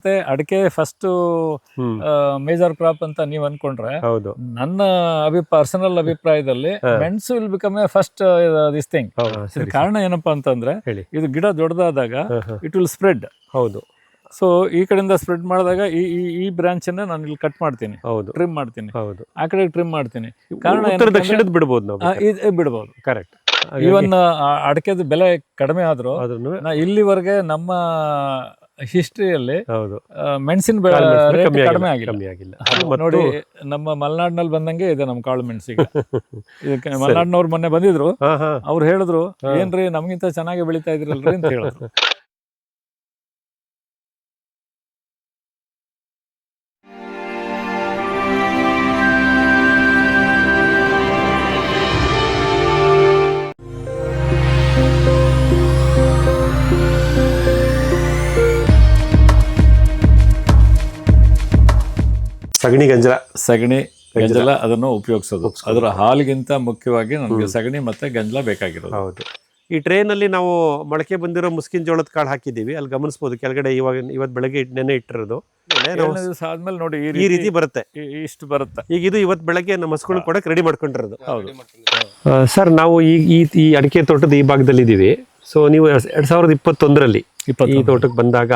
ಮತ್ತೆ ಅಡಿಕೆ first major crop ಅಂತ ನೀವ್ ಅನ್ಕೊಂಡ್ರೆ, ಹೌದು ನನ್ನ ಪರ್ಸನಲ್ ಅಭಿಪ್ರಾಯದಲ್ಲಿ ಮೆಣಸು will become a first this thing. ಕಾರಣ ಏನಪ್ಪಾ ಅಂತಂದ್ರೆ, ಹೇಳಿ. ಇದು ಗಿಡ ದೊಡ್ಡದಾದಾಗ ಇಟ್ ವಿಲ್ ಸ್ಪ್ರೆಡ್. ಹೌದು. ಸೊ ಈ ಕಡೆಯಿಂದ ಸ್ಪ್ರೆಡ್ ಮಾಡಿದಾಗ ಈ ಬ್ರಾಂಚ್ ಅನ್ನ ನಾನು ಇಲ್ಲಿ ಕಟ್ ಮಾಡ್ತೀನಿ, ಹೌದು, ಟ್ರಿಮ್ ಮಾಡ್ತೀನಿ, ಹೌದು. ಆ ಕಡೆ ಟ್ರಿಮ್ ಮಾಡ್ತೀನಿ. ಕಾರಣ ಉತ್ತರ ದಕ್ಷಿಣದ ಬಿಡ್ಬೋದು ನಾವು, ಬಿಡಬಹುದು. ಕರೆಕ್ಟ್. ಇವನ್ ಅಡಿಕೆದು ಬೆಲೆ ಕಡಿಮೆ ಆದ್ರೂ ಇಲ್ಲಿವರೆಗೆ ನಮ್ಮ ಹಿಸ್ಟ್ರಿಯಲ್ಲಿ ಮೆಣಸಿನ ರೇಟ್ ಕಡಿಮೆ ಆಗಿಲ್ಲ. ನೋಡಿ, ನಮ್ಮ ಮಲೆನಾಡಿನಲ್ಲಿ ಬಂದಂಗೆ ಇದೆ ನಮ್ಮ ಕಾಳು ಮೆಣಸಿಗೆ. ಇದಕ್ಕೆ ಮಲೆನಾಡಿನವ್ರು ಮೊನ್ನೆ ಬಂದಿದ್ರು, ಅವ್ರು ಹೇಳಿದ್ರು, ಏನ್ರಿ ನಮ್ಗಿಂತ ಚೆನ್ನಾಗಿ ಬೆಳೀತಾ ಇದ್ರಲ್ರಿ ಅಂತ ಹೇಳಿದ್ರು. ಸಗಣಿ ಗಂಜಲ ಅದನ್ನು ಉಪಯೋಗಿಸೋದು. ಅದರ ಹಾಲಿಗಿಂತ ಮುಖ್ಯವಾಗಿ ನಮಗೆ ಸಗಣಿ ಮತ್ತೆ ಗಂಜಲ ಬೇಕಾಗಿರೋದು. ಹೌದು. ಈ ಟ್ರೇನಲ್ಲಿ ನಾವು ಮೊಳಕೆ ಬಂದಿರೋ ಮುಸ್ಕಿನ ಜೋಳದ ಕಾಳು ಹಾಕಿದ್ದೀವಿ, ಅಲ್ಲಿ ಗಮನಿಸಬಹುದು ಕೆಳಗಡೆ ಇವತ್ತು ಬೆಳಗ್ಗೆ ನೆನೆ ಇಟ್ಟಿರೋದು. ಆದ್ಮೇಲೆ ನೋಡಿ ಈ ರೀತಿ ಬರುತ್ತೆ, ಇಷ್ಟು ಬರುತ್ತೆ. ಈಗ ಇದು ಇವತ್ತು ಬೆಳಗ್ಗೆ ನಮ್ಮ ಹಸುಗಳು ಕೊಡಕ್ಕೆ ರೆಡಿ ಮಾಡ್ಕೊಂಡಿರೋದು. ಸರ್, ನಾವು ಈ ಅಡಿಕೆ ತೋಟದ ಈ ಭಾಗದಲ್ಲಿ ಇದ್ದೀವಿ. ಸೊ ನೀವು 2021ರಲ್ಲಿ ಈ ತೋಟಕ್ಕೆ ಬಂದಾಗ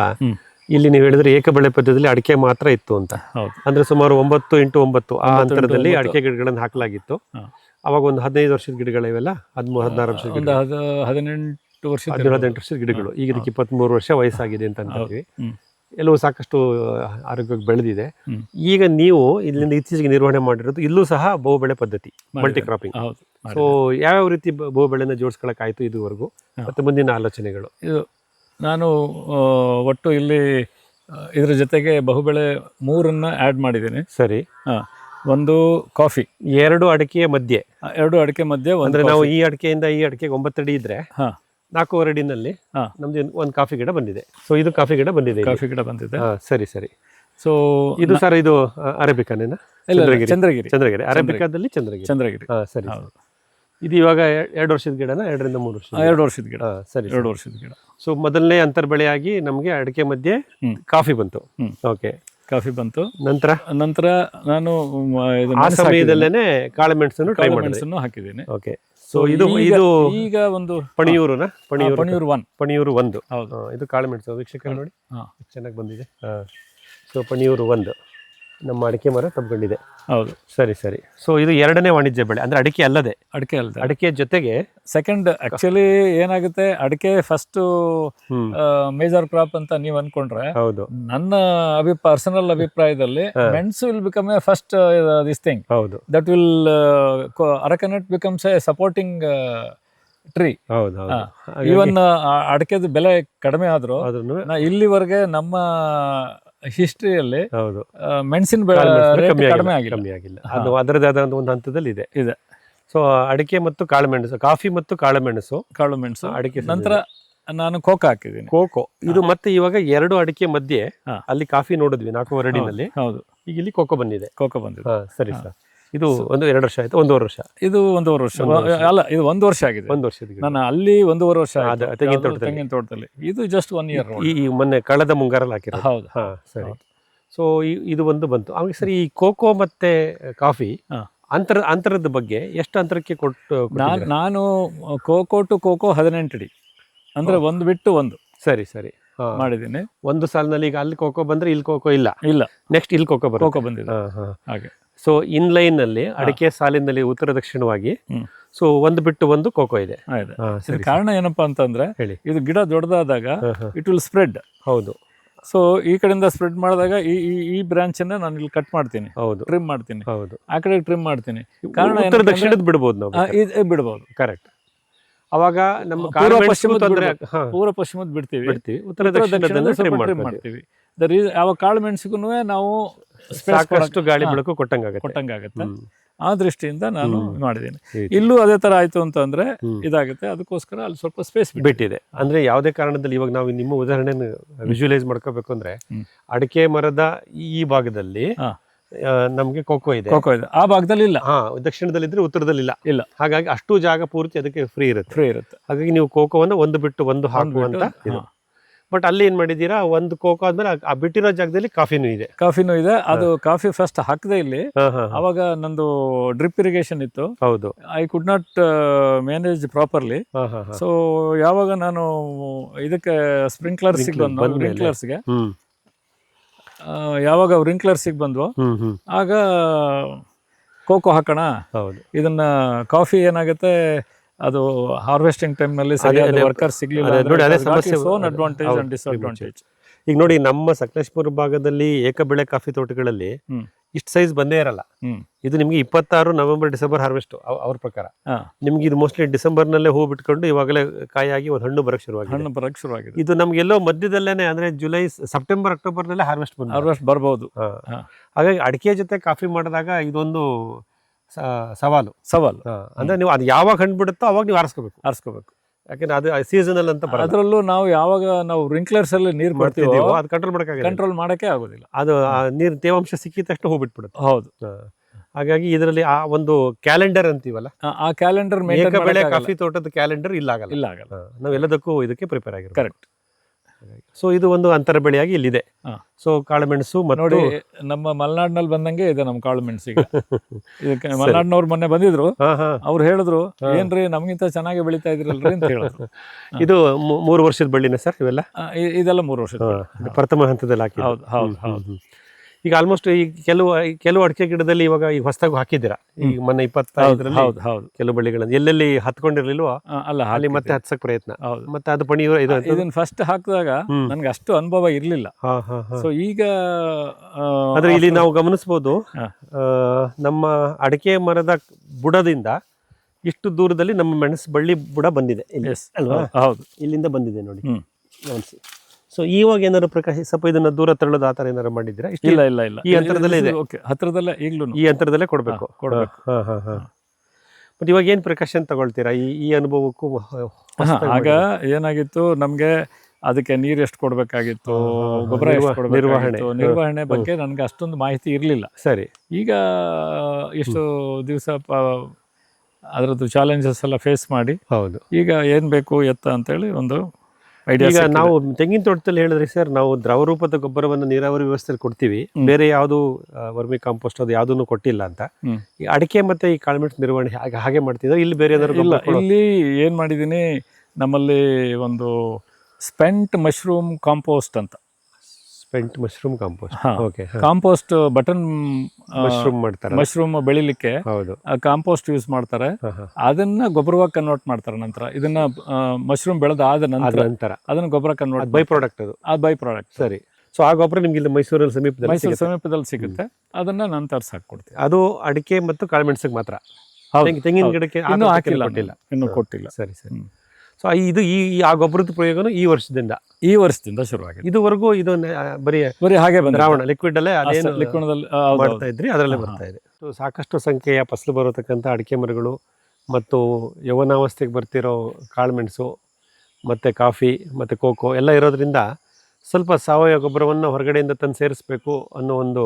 ಇಲ್ಲಿ ನೀವು ಹೇಳಿದ್ರೆ ಏಕ ಬೆಳೆ ಪದ್ಧತಿಯಲ್ಲಿ ಅಡಿಕೆ ಮಾತ್ರ ಇತ್ತು ಅಂತ. ಅಂದ್ರೆ ಸುಮಾರು 9x9 ಆ ಅಂತರದಲ್ಲಿ ಅಡಿಕೆ ಗಿಡಗಳನ್ನು ಹಾಕಲಾಗಿತ್ತು. ಅವಾಗ ಒಂದು 15 ವರ್ಷದ ಗಿಡಗಳು ಇವೆಲ್ಲ, 13-14 ವರ್ಷದ 18 ವರ್ಷದ ಗಿಡಗಳು. ಈಗ ಇದಕ್ಕೆ 23 ವರ್ಷ ವಯಸ್ಸಾಗಿದೆ ಅಂತ ಅಂತೀವಿ. ಎಲ್ಲವೂ ಸಾಕಷ್ಟು ಆರೋಗ್ಯವಾಗಿ ಬೆಳೆದಿದೆ. ಈಗ ನೀವು ಇಲ್ಲಿಂದ ಇತ್ತೀಚೆಗೆ ನಿರ್ವಹಣೆ ಮಾಡಿರೋದು ಇಲ್ಲೂ ಸಹ ಬಹು ಬೆಳೆ ಪದ್ಧತಿ, ಮಲ್ಟಿ ಕ್ರಾಪಿಂಗ್. ಸೊ ಯಾವ್ಯಾವ ರೀತಿ ಬಹು ಬೆಳೆನ ಜೋಡಿಸ್ಕೊಳಕ್ಕಾಯ್ತು ಇದುವರೆಗೂ, ಮತ್ತೆ ಮುಂದಿನ ಆಲೋಚನೆಗಳು? ನಾನು ಒಟ್ಟು ಇಲ್ಲಿ ಇದ್ರ ಜೊತೆಗೆ ಬಹುಬೆಳೆ 3 ಆ್ಯಡ್ ಮಾಡಿದ್ದೀನಿ. ಸರಿ. ಒಂದು ಕಾಫಿ, 2 ಅಡಿಕೆಯ ಮಧ್ಯೆ, 2 ಅಡಿಕೆ ಮಧ್ಯೆ. ಅಂದ್ರೆ ನಾವು ಈ ಅಡಿಕೆಯಿಂದ ಈ ಅಡಿಕೆಗೆ 9 ಅಡಿ ಇದ್ರೆ 4.5 ಅಡಿನಲ್ಲಿ ನಮ್ದು ಒಂದು ಕಾಫಿ ಗಿಡ ಬಂದಿದೆ. ಸೊ ಇದು ಕಾಫಿ ಗಿಡ ಬಂದಿದೆ. ಸರಿ ಸರಿ. ಸೊ ಇದು ಸರ್, ಇದು ಅರೇಬಿಕಾನೇನಾ? ಚಂದ್ರಗಿರಿ. ಅರೇಬಿಕಾದಲ್ಲಿ ಚಂದ್ರಗಿರಿ. ಸರಿ. ಇದು ಇವಾಗ 2 ವರ್ಷದ ಗಿಡನ? 2ರಿಂದ 3 ವರ್ಷ? 2 ವರ್ಷದ ಗಿಡ. ಸರಿ, 2 ವರ್ಷದ ಗಿಡ. ಸೊ ಮೊದಲನೇ ಅಂತರ್ ಬೆಳೆಯಾಗಿ ನಮಗೆ ಅಡಿಕೆ ಮಧ್ಯೆ ಕಾಫಿ ಬಂತು. ಓಕೆ, ಕಾಫಿ ಬಂತು. ನಂತರ ನಾನು ಆ ಸಮಯದಲ್ಲೇನೆ ಕಾಳುಮೆಣಸನ್ನು ಹಾಕಿದ್ದೀನಿ. ಓಕೆ. ಸೊ ಇದು ಈಗ ಒಂದು ಪಣಿಯೂರು 1. ಹೌದು, ಇದು ಕಾಳುಮೆಣಸು. ವೀಕ್ಷಕರು ನೋಡಿ, ಚೆನ್ನಾಗಿ ಬಂದಿದೆ. ಸೊ ಪಣಿಯೂರು 1 ನಮ್ಮ ಅಡಿಕೆ ಮರ ತಬ್ಕೊಂಡಿದೆ. ಹೌದು, ಸರಿ ಸರಿ. ಸೊ ಇದು 2ನೇ ವಾಣಿಜ್ಯ ಬೆಳೆ, ಅಂದ್ರೆ ಅಡಿಕೆ ಅಲ್ಲದೆ. ಅಡಿಕೆ ಜೊತೆಗೆ ಸೆಕೆಂಡ್. ಆಕ್ಚುಲಿ ಏನಾಗುತ್ತೆ, ಅಡಿಕೆ ಫಸ್ಟ್ ಮೇಜರ್ ಕ್ರಾಪ್ ಅಂತ ನೀವ್ ಅನ್ಕೊಂಡ್ರೆ, ಹೌದು, ನನ್ನ ಪರ್ಸನಲ್ ಅಭಿಪ್ರಾಯದಲ್ಲಿ ಮೆಣಸು will become a first this thing. ಹೌದು, that will arecanut becomes a supporting tree. Even ಅಡಿಕೆದು ಬೆಲೆ ಕಡಿಮೆ ಆದ್ರೂ ಇಲ್ಲಿವರೆಗೆ ನಮ್ಮ ಹಿಸ್ಟ್ರಿಯಲ್ಲಿ ಮೆಣಸಿನ ರೇಟ್ ಕಡಿಮೆ ಆಗಿಲ್ಲ. ಅದು ಅದರದೇ ಆದ ಒಂದು ಹಂತದಲ್ಲಿ ಇದೆ. ಸೊ ಅಡಿಕೆ ಮತ್ತು ಕಾಳುಮೆಣಸು, ಕಾಫಿ ಮತ್ತು ಕಾಳುಮೆಣಸು ಅಡಿಕೆ. ನಂತರ ನಾನು ಕೋಕೋ ಹಾಕಿದ್ದೀನಿ. ಇದು ಮತ್ತೆ ಇವಾಗ 2 ಅಡಿಕೆ ಮಧ್ಯೆ ಅಲ್ಲಿ ಕಾಫಿ ನೋಡಿದ್ವಿ 4.5 ಅಡಿನಲ್ಲಿ. ಹೌದು, ಈಗ ಇಲ್ಲಿ ಕೋಕೋ ಬಂದಿದೆ. ಸರಿ ಸರ್. ಇದು 1-2 ವರ್ಷ ಆಯ್ತು? 1.5 ವರ್ಷ. ಇದು 1.5 ವರ್ಷ ಅಲ್ಲ, ಇದು 1 ವರ್ಷ ಆಗಿದೆ. 1 ವರ್ಷದ. ನಾನು ಅಲ್ಲಿ 1.5 ವರ್ಷ ತೆಂಗಿನ ತೋಟದಲ್ಲಿ. ಇದು ಜಸ್ಟ್ 1 ಇಯರ್. ಈ ಮೊನ್ನೆ ಕಳೆದ ಮುಂಗಾರಲ್ಲಿ ಹಾಕಿರೋದು. ಹೌದು. ಸರಿ. ಸೊ ಇದು ಒಂದು ಬಂತು. ಆಮೇಲೆ ಸರಿ, ಈ ಕೋಕೋ ಮತ್ತೆ ಕಾಫಿ ಅಂತರದ ಬಗ್ಗೆ ಎಷ್ಟು ಅಂತರಕ್ಕೆ ಕೊಟ್ಟು? ನಾನು ಕೋಕೋ ಟು ಕೋಕೋ 18 ಅಡಿ, ಅಂದ್ರೆ 1 ಬಿಟ್ಟು 1. ಸರಿ ಸರಿ ಮಾಡಿದ್ದೀನಿ. ಒಂದು ಸಾಲಿನಲ್ಲಿ ಈಗ ಅಲ್ಲಿ ಕೋಕೋ ಬಂದ್ರೆ ಇಲ್ಲಿ ಕೋಕೋ ಇಲ್ಲ. ನೆಕ್ಸ್ಟ್ ಇಲ್ಲಿ ಕೋಕೋ ಬಂದಿದೆ. ಹಾಗೆ. ಸೊ ಇನ್ಲೈನ್ ನಲ್ಲಿ ಅಡಿಕೆ ಸಾಲಿನಲ್ಲಿ ಉತ್ತರ ದಕ್ಷಿಣವಾಗಿ ಸೊ 1 ಬಿಟ್ಟು 1 ಕೋಕೋ ಇದೆ. ಕಾರಣ ಏನಪ್ಪಾ ಅಂತಂದ್ರೆ, ಇದು ಗಿಡ ದೊಡ್ಡದಾದಾಗ ಇಟ್ ವಿಲ್ ಸ್ಪ್ರೆಡ್. ಹೌದು. ಸೊ ಈ ಕಡೆಯಿಂದ ಸ್ಪ್ರೆಡ್ ಮಾಡಿದಾಗ ಈ ಬ್ರಾಂಚ್ ಅನ್ನ ನಾನು ಇಲ್ಲಿ ಕಟ್ ಮಾಡ್ತೀನಿ, ಟ್ರಿಮ್ ಮಾಡ್ತೀನಿ, ಆ ಕಡೆ ಟ್ರಿಮ್ ಮಾಡ್ತೀನಿ. ಕಾರಣ ಉತ್ತರ ದಕ್ಷಿಣದ ಬಿಡಬಹುದು ನಾವು. ಬಿಡಬಹುದು. ಕರೆಕ್ಟ್. ಅವಾಗ ನಮ್ಮ ಪೂರ್ವ ಪಶ್ಚಿಮದ ಬಿಡ್ತೀವಿ, ಉತ್ತರ ದಕ್ಷಿಣದಲ್ಲಿ ಟ್ರಿಮ್ ಮಾಡ್ತೀವಿ. ಯಾವ ಕಾಳು ಮೆಣಸಿಗೂ ನಾವು ಸಾಕಷ್ಟು ಗಾಳಿ ಬೆಳಕು ಕೊಟ್ಟಂಗಾಗತ್ತೆ. ಆ ದೃಷ್ಟಿಯಿಂದ ನಾನು ಮಾಡಿದ್ದೀನಿ. ಇಲ್ಲೂ ಅದೇ ತರ ಆಯ್ತು ಅಂತಂದ್ರೆ ಇದಾಗುತ್ತೆ. ಅದಕ್ಕೋಸ್ಕರ ಅಲ್ಲಿ ಸ್ವಲ್ಪ ಸ್ಪೇಸ್ ಬಿಟ್ಟಿದೆ. ಅಂದ್ರೆ ಯಾವುದೇ ಕಾರಣದಲ್ಲಿ ಇವಾಗ ನಾವು ನಿಮ್ಮ ಉದಾಹರಣೆಯನ್ನು ವಿಜುವಲೈಸ್ ಮಾಡ್ಕೋಬೇಕು ಅಂದ್ರೆ, ಅಡಿಕೆ ಮರದ ಈ ಭಾಗದಲ್ಲಿ ನಮ್ಗೆ ಕೋಕೋ ಇದೆ, ಆ ಭಾಗದಲ್ಲಿ ಇಲ್ಲ. ದಕ್ಷಿಣದಲ್ಲಿ ಇದ್ರೆ ಉತ್ತರದಲ್ಲಿ ಇಲ್ಲ. ಹಾಗಾಗಿ ಅಷ್ಟು ಜಾಗ ಪೂರ್ತಿ ಅದಕ್ಕೆ ಫ್ರೀ ಇರುತ್ತೆ. ಹಾಗಾಗಿ ನೀವು ಕೋಕೋವನ್ನು 1 ಬಿಟ್ಟು 1 ಹಾಕುವಂತ ಇದು. ಬಟ್ ಅಲ್ಲಿ ಏನ್ ಮಾಡಿದೀರಾ, ಒಂದು ಕೋಕೋ ಆದ್ಮೇಲೆ ಆ ಬಿಟ್ಟಿರೋ ಜಾಗದಲ್ಲಿ ಕಾಫಿನೂ ಇದೆ. ಅದು ಕಾಫಿ ಫಸ್ಟ್ ಹಾಕದೆ ಇಲ್ಲಿ. ಅವಾಗ ನಂದು ಡ್ರಿಪ್ ಇರಿಗೇಷನ್ ಇತ್ತು. ಹೌದು. I could not manage properly. So ಯಾವಾಗ ನಾನು ಇದಕ್ಕೆ ಸ್ಪ್ರಿಂಕ್ಲರ್ಸ್ಗೆ ಯಾವಾಗ ರಿಂಕ್ಲರ್ಸಿಗೆ ಬಂದ್ವು ಆಗ ಕೋಕೋ ಹಾಕೋಣ. ಇದನ್ನ ಕಾಫಿ ಏನಾಗುತ್ತೆ, ಅದು ಹಾರ್ವೆಸ್ಟಿಂಗ್ ಟೈಮ್ ನಲ್ಲಿ ಸರಿಯಾದ ವರ್ಕರ್ ಸಿಗ್ಲಿಲ್ಲ. Advantage and disadvantage. ಈಗ ನೋಡಿ, ನಮ್ಮ ಸಕಲೇಶಪುರ ಭಾಗದಲ್ಲಿ ಏಕ ಬೆಳೆ ಕಾಫಿ ತೋಟಗಳಲ್ಲಿ ಇಷ್ಟು ಸೈಜ್ ಬಂದೇ ಇರಲ್ಲ. ಇದು ನಿಮ್ಗೆ 26 ನವೆಂಬರ್ ಡಿಸೆಂಬರ್ ಹಾರ್ವೆಸ್ಟ್ ಅವ್ರ ಪ್ರಕಾರ. ನಿಮ್ಗೆ ಇದು ಮೋಸ್ಟ್ಲಿ ಡಿಸೆಂಬರ್ ನಲ್ಲೇ ಹೂ ಬಿಟ್ಕೊಂಡು ಇವಾಗಲೇ ಕಾಯಾಗಿ ಒಂದು ಹಣ್ಣು ಬರಕ್ ಶುರುವಾಗಿದೆ. ಇದು ನಮ್ಗೆ ಎಲ್ಲೋ ಮಧ್ಯದಲ್ಲೇನೆ, ಅಂದ್ರೆ ಜುಲೈ ಸೆಪ್ಟೆಂಬರ್ ಅಕ್ಟೋಬರ್ ನಲ್ಲೇ ಹಾರ್ವೆಸ್ಟ್ ಬರ್ಬೋದು. ಹಾಗಾಗಿ ಅಡಿಕೆ ಜೊತೆ ಕಾಫಿ ಮಾಡಿದಾಗ ಇದೊಂದು ಸವಾಲು. ಅಂದ್ರೆ ನೀವು ಅದು ಯಾವಾಗ ಹಣ್ಣು ಬಿಡುತ್ತೋ ಅವಾಗ ನೀವು ಆರಿಸ್ಕೋಬೇಕು. ಯಾಕಂದ್ರೆ ಅದು ಸೀಸನಲ್ ಅಂತ ಅದರಲ್ಲೂ ನಾವು ಯಾವಾಗ ನಾವು ರಿಂಕ್ಲರ್ಸ್ ಅಲ್ಲಿ ನೀರು ಮಾಡ್ತೀವಿ ಅದು ಕಂಟ್ರೋಲ್ ಮಾಡಕ್ಕೆ ಆಗೋದಿಲ್ಲ. ಅದು ನೀರು ತೇವಾಂಶ ಸಿಕ್ಕಿದ ತಕ್ಷಣ ಹೋಗ್ಬಿಟ್ಬಿಡುತ್ತೆ. ಹೌದು. ಹಾಗಾಗಿ ಇದರಲ್ಲಿ ಆ ಒಂದು ಕ್ಯಾಲೆಂಡರ್ ಅಂತೀವಲ್ಲ, ಆ ಕ್ಯಾಲೆಂಡರ್ ಬೆಳೆ ಕಾಫಿ ತೋಟದ ಕ್ಯಾಲೆಂಡರ್ ಇಲ್ಲ ಆಗಲ್ಲ. ನಾವೆಲ್ಲದಕ್ಕೂ ಇದಕ್ಕೆ ಪ್ರಿಪೇರ್ ಆಗಿರೋದು. ಕರೆಕ್ಟ್. ಸೊ ಇದು ಒಂದು ಅಂತರ ಬೆಳೆಯಾಗಿ ಇಲ್ಲಿದೆ. ಸೊ ಕಾಳುಮೆಣಸು ನೋಡಿ, ನಮ್ಮ ಮಲೆನಾಡಿನಲ್ಲಿ ಬಂದಂಗೆ ಇದೆ ನಮ್ಮ ಕಾಳುಮೆಣಸು. ಈಗ ಇದಕ್ಕೆ ಮಲೆನಾಡಿನವ್ರು ಮೊನ್ನೆ ಬಂದಿದ್ರು, ಅವ್ರು ಹೇಳಿದ್ರು, ಏನ್ರಿ ನಮ್ಗಿಂತ ಚೆನ್ನಾಗಿ ಬೆಳಿತಾ ಇದ್ರಲ್ರಿ ಅಂತ ಹೇಳಿದ್ರು. ಇದು 3 ವರ್ಷದ ಬಳ್ಳಿನ ಸರ್ ಇವೆಲ್ಲ? ಇದೆಲ್ಲ 3 ವರ್ಷದ ಪ್ರಥಮ ಹಂತದಲ್ಲಿ ಹಾಕಿ. ಹೌದು. ಈಗ ಆಲ್ಮೋಸ್ಟ್ ಈ ಕೆಲವು ಅಡಿಕೆ ಗಿಡದಲ್ಲಿ ಇವಾಗ ಈಗ ಹೊಸದಾಗಿ ಹಾಕಿದ್ದೀರಾ. ಈಗ ಮೊನ್ನೆ 25ರಲ್ಲಿ ಕೆಲವು ಬಳ್ಳಿಗಳನ್ನು ಎಲ್ಲೆಲ್ಲಿ ಹತ್ಕೊಂಡಿರ್ಲಿಲ್ವಾ ಅಲ್ಲಿ ಮತ್ತೆ ಹತ್ಸಕ್ ಪ್ರಯತ್ನ. ಮತ್ತೆ ಅದು ಪಣಿ ಇದನ್ನ ಫಸ್ಟ್ ಹಾಕಿದಾಗ ನನ್ಗೆ ಅಷ್ಟು ಅನುಭವ ಇರ್ಲಿಲ್ಲ. ಸೊ ಈಗ ಆದ್ರೆ ಇಲ್ಲಿ ನಾವು ಗಮನಿಸಬಹುದು, ನಮ್ಮ ಅಡಿಕೆ ಮರದ ಬುಡದಿಂದ ಇಷ್ಟು ದೂರದಲ್ಲಿ ನಮ್ಮ ಮೆಣಸು ಬಳ್ಳಿ ಬುಡ ಬಂದಿದೆ ಅಲ್ವಾ? ಹೌದು, ಇಲ್ಲಿಂದ ಬಂದಿದೆ ನೋಡಿ, ಗಮನಿಸಿ. ಸೊ ಇವಾಗ ಏನಾದ್ರು ಪ್ರಕಾಶ್ ಸ್ವಲ್ಪ ಇದನ್ನ ದೂರ ತಳ್ಳೋದು ಆತರ ಏನಾರು ಮಾಡಿದ್ದೀರಾ? ಇಲ್ಲ. ಈ ಅಂತರದಲ್ಲೇ ಇದೆ, ಹತ್ರದಲ್ಲೇ ಈಗಲೂ ಈ ಅಂತರದಲ್ಲೇ ಕೊಡ್ಬೇಕು. ಬಟ್ ಇವಾಗ ಏನ್ ಪ್ರಿಕಾಷನ್ ತಗೊಳ್ತೀರಾ ಈ ಅನುಭವಕ್ಕೂ? ಆಗ ಏನಾಗಿತ್ತು, ನಮ್ಗೆ ಅದಕ್ಕೆ ನೀರು ಎಷ್ಟು ಕೊಡ್ಬೇಕಾಗಿತ್ತು, ಗೊಬ್ಬರ ಎಷ್ಟು ಕೊಡ್ಬೇಕಾಗಿತ್ತು, ನಿರ್ವಹಣೆ ಬಗ್ಗೆ ನನ್ಗೆ ಅಷ್ಟೊಂದು ಮಾಹಿತಿ ಇರ್ಲಿಲ್ಲ. ಸರಿ. ಈಗ ಎಷ್ಟು ದಿವಸ ಅದರದ್ದು ಚಾಲೆಂಜಸ್ ಎಲ್ಲ ಫೇಸ್ ಮಾಡಿ, ಹೌದು, ಈಗ ಏನ್ ಬೇಕು ಎತ್ತ ಅಂತೇಳಿ ಒಂದು ಈಗ ನಾವು ತೆಂಗಿನ ತೋಟದಲ್ಲಿ ಹೇಳಿದ್ರಿ ಸರ್, ನಾವು ದ್ರವ ರೂಪದ ಗೊಬ್ಬರವನ್ನು ನೀರಾವರಿ ವ್ಯವಸ್ಥೆಯಲ್ಲಿ ಕೊಡ್ತೀವಿ, ಬೇರೆ ಯಾವುದು ವರ್ಮಿ ಕಾಂಪೋಸ್ಟ್ ಅದು ಯಾವುದನ್ನು ಕೊಟ್ಟಿಲ್ಲ ಅಂತ. ಈ ಅಡಿಕೆ ಮತ್ತೆ ಈ ಕಾಳುಮೆಣಸು ನಿರ್ವಹಣೆ ಹಾಗೆ ಮಾಡ್ತಿದ್ರು, ಇಲ್ಲಿ ಬೇರೆ ಏನಾದ್ರು? ಇಲ್ಲಿ ಏನ್ ಮಾಡಿದೀನಿ, ನಮ್ಮಲ್ಲಿ ಒಂದು ಸ್ಪೆಂಟ್ ಮಶ್ರೂಮ್ ಕಾಂಪೋಸ್ಟ್ ಅಂತ. Spent mushroom compost. Okay. Compost button mushroom ಬೆಳಿಲಿಕ್ಕೆ ಕಾಂಪೋಸ್ಟ್ ಯೂಸ್ ಮಾಡ್ತಾರೆ. ಅದನ್ನ ಗೊಬ್ಬರವಾಗಿ ಕನ್ವರ್ಟ್ ಮಾಡ್ತಾರೆ. ನಂತರ ಇದನ್ನ ಮಶ್ರೂಮ್ ಬೆಳೆದಾದ ನಂತರ ಅದನ್ನ ಗೊಬ್ಬರ convert, by product. By product. ಸರಿ. ಸೊ ಆ ಗೊಬ್ಬರ ನಿಮ್ಗೆ ಇಲ್ಲಿ ಮೈಸೂರು ಸಮೀಪದಲ್ಲಿ ಸಿಗುತ್ತೆ. ಅದನ್ನ ನಂತರ ಸಾಕ್ಕೊಡ್ತೀವಿ. ಅದು ಅಡಿಕೆ ಮತ್ತು ಕಾಳುಮೆಣಸಿಗೆ ಮಾತ್ರ? ತೆಂಗಿನ ಗಿಡಕ್ಕೆ ಇನ್ನೂ ಹಾಕಿಲ್ಲ, ಇನ್ನೂ ಕೊಟ್ಟಿಲ್ಲ. ಸರಿ. ಸೊ ಇದು ಆ ಗೊಬ್ಬರದ ಪ್ರಯೋಗನು ಈ ವರ್ಷದಿಂದ ಶುರುವಾಗಿದೆ. ಇದುವರೆಗೂ ಇದು ಬರೀ ಹಾಗೆ ದ್ರಾವಣ ಲಿಕ್ವಿಡ್ ಅಲ್ಲೇ ಮಾಡ್ತಾ ಇದ್ರಿ, ಅದರಲ್ಲೇ ಬರ್ತಾ ಇದೆ. ಸೊ ಸಾಕಷ್ಟು ಸಂಖ್ಯೆಯ ಫಸಲು ಬರತಕ್ಕಂಥ ಅಡಿಕೆ ಮರಗಳು ಮತ್ತು ಯೌವನಾವಸ್ಥೆಗೆ ಬರ್ತಿರೋ ಕಾಳುಮೆಣಸು ಮತ್ತು ಕಾಫಿ ಮತ್ತು ಕೋಕೋ ಎಲ್ಲ ಇರೋದ್ರಿಂದ ಸ್ವಲ್ಪ ಸಾವಯವ ಗೊಬ್ಬರವನ್ನು ಹೊರಗಡೆಯಿಂದ ತಂದು ಸೇರಿಸ್ಬೇಕು ಅನ್ನೋ ಒಂದು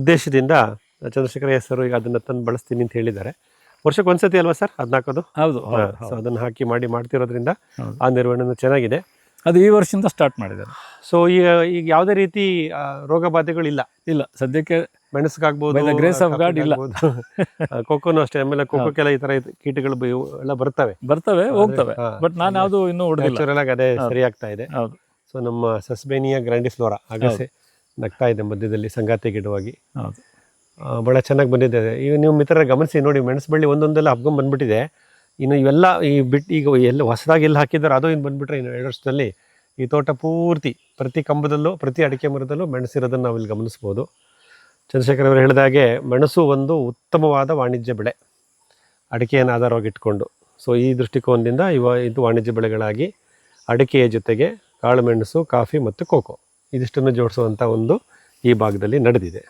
ಉದ್ದೇಶದಿಂದ ಚಂದ್ರಶೇಖರ ಹೆಸರು ಈಗ ಅದನ್ನು ತಂದು ಬಳಸ್ತೀನಿ ಅಂತ ಹೇಳಿದ್ದಾರೆ. ವರ್ಷಕ್ಕೆ ಒಂದ್ಸತಿ ಅಲ್ವಾ ಸರ್ ಅದನ್ನ ಹಾಕೋದು? ಹೌದು. ಸೊ ಅದನ್ನು ಹಾಕಿ ಮಾಡ್ತಿರೋದ್ರಿಂದ ಆ ನಿರ್ವಹಣೆ ಚೆನ್ನಾಗಿದೆ. ಅದು ಈ ವರ್ಷದಿಂದ ಸ್ಟಾರ್ಟ್ ಮಾಡಿದ್ದಾರೆ. ಸೊ ಈಗ ಯಾವುದೇ ರೀತಿ ರೋಗ ಬಾಧೆಗಳಿಲ್ಲ ಸದ್ಯಕ್ಕೆ. ಮೆಣಸಿಗಾಗ್ಬೋದು, ಗ್ರೇಸ್ ಆಫ್ ಗಾಡ್ ಇಲ್ಲ. ಕೊಕ್ಕೋನು ಅಷ್ಟೇ. ಆಮೇಲೆ ಕೊಕ್ಕೋಕ್ಕೆಲ್ಲ ಈ ತರ ಕೀಟಗಳು ಎಲ್ಲ ಬರ್ತವೆ ಹೋಗ್ತವೆ. ಬಟ್ ನಾನು ಯಾವುದು ಇನ್ನೂ ಹೊಡೆದಿಲ್ಲ, ಅದೇ ಸರಿ ಆಗ್ತಾ ಇದೆ. ಹೌದು. ಸೊ ನಮ್ಮ ಸಸ್ಬೇನಿಯಾ ಗ್ರ್ಯಾಂಡಿಫ್ಲೋರಾ ಅಗಸೆ ನಗ್ತಾ ಇದೆ ಮಧ್ಯದಲ್ಲಿ ಸಂಗಾತಿ ಗಿಡವಾಗಿ. ಭಾಳ ಚೆನ್ನಾಗಿ ಬಂದಿದೆ. ಈಗ ನೀವು ಮಿತ್ರರ ಗಮನಿಸಿ ನೋಡಿ, ಮೆಣಸು ಬಳ್ಳಿ ಒಂದೊಂದೆಲ್ಲ ಹಬ್ಕೊಂಡ್ ಬಂದ್ಬಿಟ್ಟಿದೆ. ಇನ್ನು ಇವೆಲ್ಲ ಈಗ ಎಲ್ಲ ಹೊಸದಾಗಿ ಎಲ್ಲ ಹಾಕಿದ್ದಾರೆ, ಅದು ಇನ್ನು ಬಂದ್ಬಿಟ್ರೆ ಇನ್ನು 2 ವರ್ಷದಲ್ಲಿ ಈ ತೋಟ ಪೂರ್ತಿ ಪ್ರತಿ ಕಂಬದಲ್ಲೂ ಪ್ರತಿ ಅಡಿಕೆ ಮರದಲ್ಲೂ ಮೆಣಸಿರೋದನ್ನು ನಾವು ಇಲ್ಲಿ ಗಮನಿಸ್ಬೋದು. ಚಂದ್ರಶೇಖರ್ ಅವರು ಹೇಳಿದ ಹಾಗೆ ಮೆಣಸು ಒಂದು ಉತ್ತಮವಾದ ವಾಣಿಜ್ಯ ಬೆಳೆ, ಅಡಿಕೆಯನ್ನು ಆಧಾರವಾಗಿ ಇಟ್ಕೊಂಡು. ಸೊ ಈ ದೃಷ್ಟಿಕೋನದಿಂದ ಇದು ವಾಣಿಜ್ಯ ಬೆಳೆಗಳಾಗಿ ಅಡಿಕೆಯ ಜೊತೆಗೆ ಕಾಳುಮೆಣಸು, ಕಾಫಿ ಮತ್ತು ಕೋಕೋ ಇದಿಷ್ಟನ್ನು ಜೋಡಿಸುವಂಥ ಒಂದು ಈ ಭಾಗದಲ್ಲಿ ನಡೆದಿದೆ.